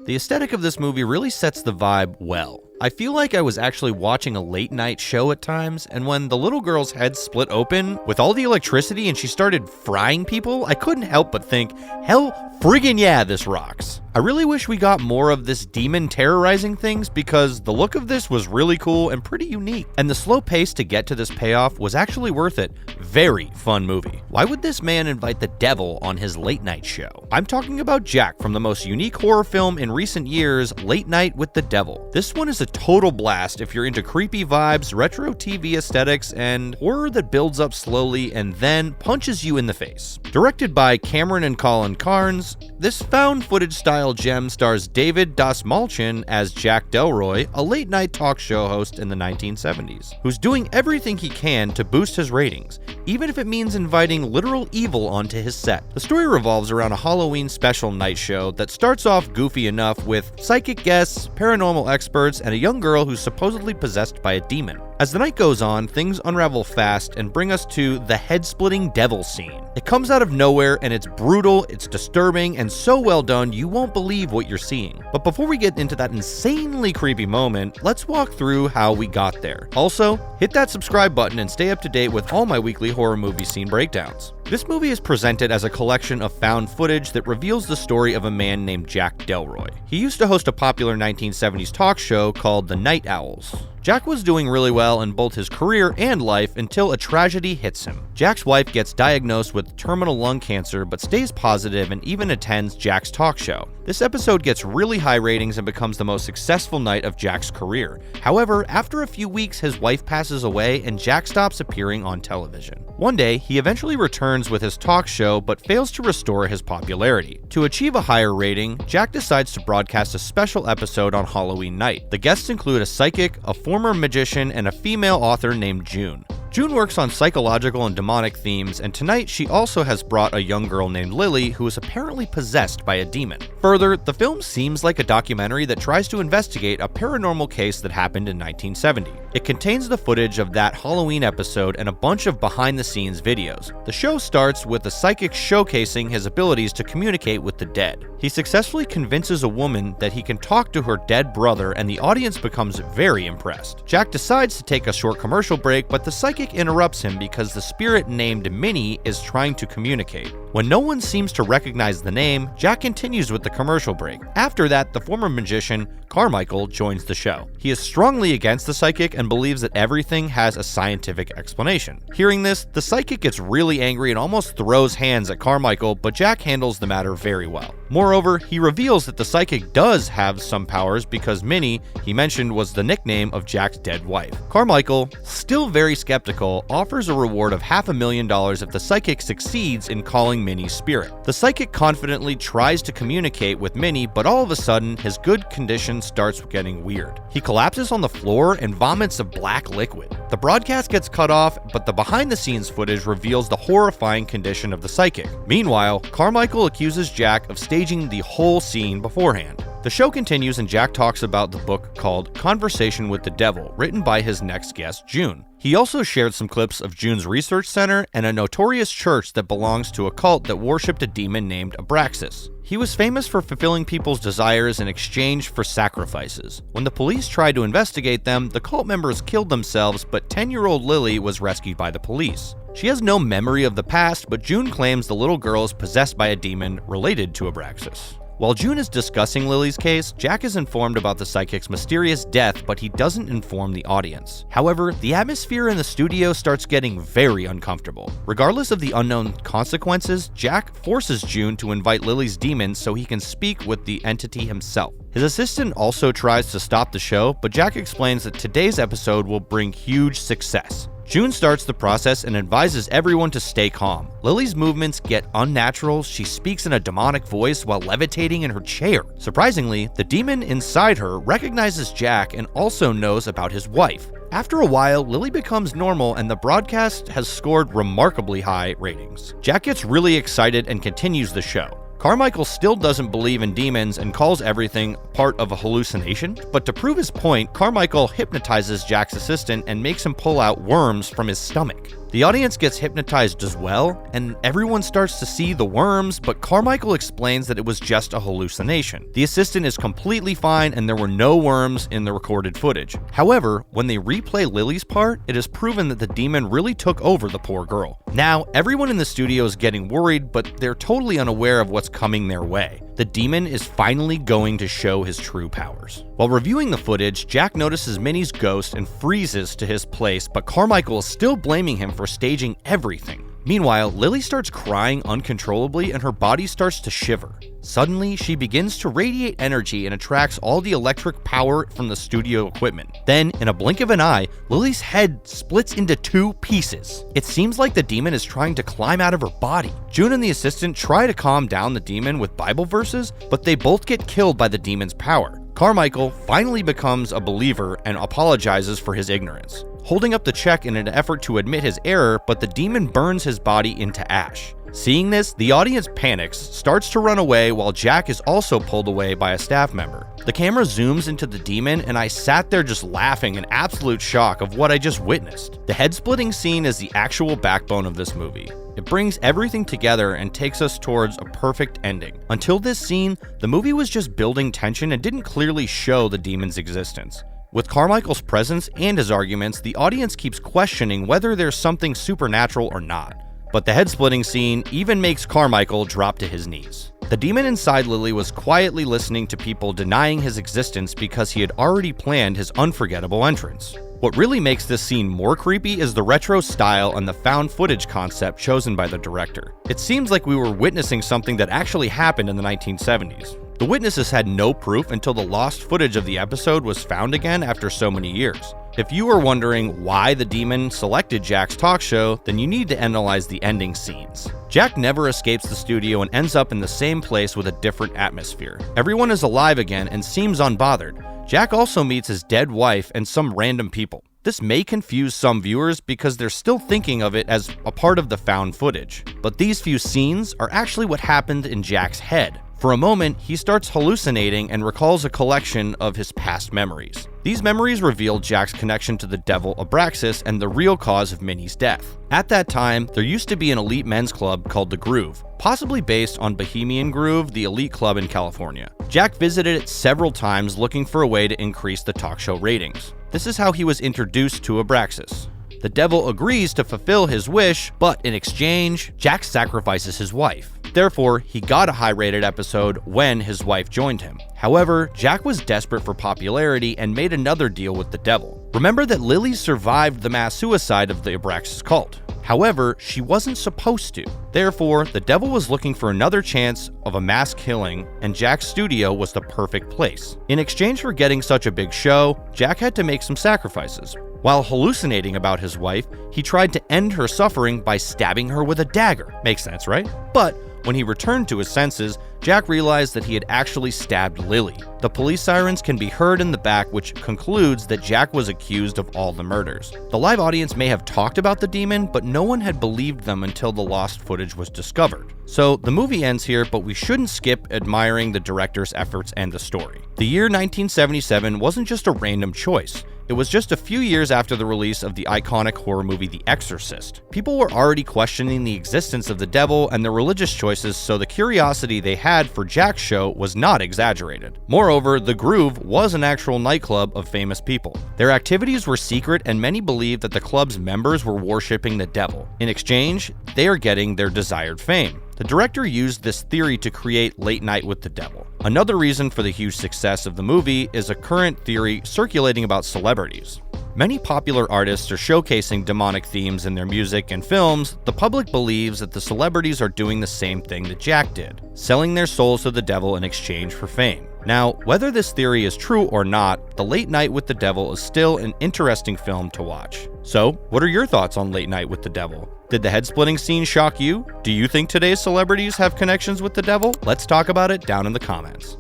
The aesthetic of this movie really sets the vibe well. I feel like I was actually watching a late night show at times, and when the little girl's head split open with all the electricity and she started frying people, I couldn't help but think, hell friggin' yeah, this rocks. I really wish we got more of this demon terrorizing things because the look of this was really cool and pretty unique, and the slow pace to get to this payoff was actually worth it. Very fun movie. Why would this man invite the devil on his late night show? I'm talking about Jack from the most unique horror film in recent years, Late Night with the Devil. This one is a total blast if you're into creepy vibes, retro TV aesthetics, and horror that builds up slowly and then punches you in the face. Directed by Cameron and Colin Carnes, this found footage style gem stars David Dastmalchian as Jack Delroy, a late night talk show host in the 1970s, who's doing everything he can to boost his ratings, even if it means inviting literal evil onto his set. The story revolves around a Halloween special night show that starts off goofy enough with psychic guests, paranormal experts, and a young girl who's supposedly possessed by a demon. As the night goes on, things unravel fast and bring us to the head-splitting devil scene. It comes out of nowhere and it's brutal, it's disturbing, and so well done you won't believe what you're seeing. But before we get into that insanely creepy moment, let's walk through how we got there. Also, hit that subscribe button and stay up to date with all my weekly horror movie scene breakdowns. This movie is presented as a collection of found footage that reveals the story of a man named Jack Delroy. He used to host a popular 1970s talk show called The Night Owls. Jack was doing really well in both his career and life until a tragedy hits him. Jack's wife gets diagnosed with terminal lung cancer but stays positive and even attends Jack's talk show. This episode gets really high ratings and becomes the most successful night of Jack's career. However, after a few weeks, his wife passes away and Jack stops appearing on television. One day, he eventually returns with his talk show but fails to restore his popularity. To achieve a higher rating, Jack decides to broadcast a special episode on Halloween night. The guests include a psychic, a former magician, and a female author named June. June works on psychological and demonic themes, and tonight she also has brought a young girl named Lily who is apparently possessed by a demon. Further, the film seems like a documentary that tries to investigate a paranormal case that happened in 1970. It contains the footage of that Halloween episode and a bunch of behind-the-scenes videos. The show starts with the psychic showcasing his abilities to communicate with the dead. He successfully convinces a woman that he can talk to her dead brother, and the audience becomes very impressed. Jack decides to take a short commercial break, but the psychic interrupts him because the spirit named Minnie is trying to communicate. When no one seems to recognize the name, Jack continues with the commercial break. After that, the former magician, Carmichael, joins the show. He is strongly against the psychic and believes that everything has a scientific explanation. Hearing this, the psychic gets really angry and almost throws hands at Carmichael, but Jack handles the matter very well. Moreover, he reveals that the psychic does have some powers because Minnie, he mentioned, was the nickname of Jack's dead wife. Carmichael, still very skeptical, offers a reward of $500,000 if the psychic succeeds in calling Minnie's spirit. The psychic confidently tries to communicate with Minnie, but all of a sudden, his good condition starts getting weird. He collapses on the floor and vomits a black liquid. The broadcast gets cut off, but the behind-the-scenes footage reveals the horrifying condition of the psychic. Meanwhile, Carmichael accuses Jack of staging the whole scene beforehand. The show continues and Jack talks about the book called Conversation with the Devil, written by his next guest, June. He also shared some clips of June's research center and a notorious church that belongs to a cult that worshipped a demon named Abraxas. He was famous for fulfilling people's desires in exchange for sacrifices. When the police tried to investigate them, the cult members killed themselves, but 10-year-old Lily was rescued by the police. She has no memory of the past, but June claims the little girl is possessed by a demon related to Abraxas. While June is discussing Lily's case, Jack is informed about the psychic's mysterious death, but he doesn't inform the audience. However, the atmosphere in the studio starts getting very uncomfortable. Regardless of the unknown consequences, Jack forces June to invite Lily's demon so he can speak with the entity himself. His assistant also tries to stop the show, but Jack explains that today's episode will bring huge success. June starts the process and advises everyone to stay calm. Lily's movements get unnatural. She speaks in a demonic voice while levitating in her chair. Surprisingly, the demon inside her recognizes Jack and also knows about his wife. After a while, Lily becomes normal and the broadcast has scored remarkably high ratings. Jack gets really excited and continues the show. Carmichael still doesn't believe in demons and calls everything part of a hallucination, but to prove his point, Carmichael hypnotizes Jack's assistant and makes him pull out worms from his stomach. The audience gets hypnotized as well, and everyone starts to see the worms, but Carmichael explains that it was just a hallucination. The assistant is completely fine and there were no worms in the recorded footage. However, when they replay Lily's part, it is proven that the demon really took over the poor girl. Now, everyone in the studio is getting worried, but they're totally unaware of what's coming their way. The demon is finally going to show his true powers. While reviewing the footage, Jack notices Minnie's ghost and freezes to his place, but Carmichael is still blaming him for staging everything. Meanwhile, Lily starts crying uncontrollably and her body starts to shiver. Suddenly, she begins to radiate energy and attracts all the electric power from the studio equipment. Then, in a blink of an eye, Lily's head splits into 2 pieces. It seems like the demon is trying to climb out of her body. June and the assistant try to calm down the demon with Bible verses, but they both get killed by the demon's power. Carmichael finally becomes a believer and apologizes for his ignorance, holding up the check in an effort to admit his error, but the demon burns his body into ash. Seeing this, the audience panics, starts to run away while Jack is also pulled away by a staff member. The camera zooms into the demon and I sat there just laughing in absolute shock of what I just witnessed. The head-splitting scene is the actual backbone of this movie. It brings everything together and takes us towards a perfect ending. Until this scene, the movie was just building tension and didn't clearly show the demon's existence. With Carmichael's presence and his arguments, the audience keeps questioning whether there's something supernatural or not. But the head-splitting scene even makes Carmichael drop to his knees. The demon inside Lily was quietly listening to people denying his existence because he had already planned his unforgettable entrance. What really makes this scene more creepy is the retro style and the found footage concept chosen by the director. It seems like we were witnessing something that actually happened in the 1970s. The witnesses had no proof until the lost footage of the episode was found again after so many years. If you are wondering why the demon selected Jack's talk show, then you need to analyze the ending scenes. Jack never escapes the studio and ends up in the same place with a different atmosphere. Everyone is alive again and seems unbothered. Jack also meets his dead wife and some random people. This may confuse some viewers because they're still thinking of it as a part of the found footage. But these few scenes are actually what happened in Jack's head. For a moment, he starts hallucinating and recalls a collection of his past memories. These memories reveal Jack's connection to the devil Abraxas and the real cause of Minnie's death. At that time, there used to be an elite men's club called The Groove, possibly based on Bohemian Groove, the elite club in California. Jack visited it several times looking for a way to increase the talk show ratings. This is how he was introduced to Abraxas. The devil agrees to fulfill his wish, but in exchange, Jack sacrifices his wife. Therefore, he got a high-rated episode when his wife joined him. However, Jack was desperate for popularity and made another deal with the devil. Remember that Lily survived the mass suicide of the Abraxas cult. However, she wasn't supposed to. Therefore, the devil was looking for another chance of a mass killing, and Jack's studio was the perfect place. In exchange for getting such a big show, Jack had to make some sacrifices. While hallucinating about his wife, he tried to end her suffering by stabbing her with a dagger. Makes sense, right? But when he returned to his senses, Jack realized that he had actually stabbed Lily. The police sirens can be heard in the back, which concludes that Jack was accused of all the murders. The live audience may have talked about the demon, but no one had believed them until the lost footage was discovered. So the movie ends here, but we shouldn't skip admiring the director's efforts and the story. The year 1977 wasn't just a random choice. It was just a few years after the release of the iconic horror movie The Exorcist. People were already questioning the existence of the devil and their religious choices, so the curiosity they had for Jack's show was not exaggerated. Moreover, The Groove was an actual nightclub of famous people. Their activities were secret, and many believed that the club's members were worshipping the devil. In exchange, they are getting their desired fame. The director used this theory to create Late Night with the Devil. Another reason for the huge success of the movie is a current theory circulating about celebrities. Many popular artists are showcasing demonic themes in their music and films. The public believes that the celebrities are doing the same thing that Jack did, selling their souls to the devil in exchange for fame. Now, whether this theory is true or not, The Late Night with the Devil is still an interesting film to watch. So, what are your thoughts on Late Night with the Devil? Did the head-splitting scene shock you? Do you think today's celebrities have connections with the devil? Let's talk about it down in the comments.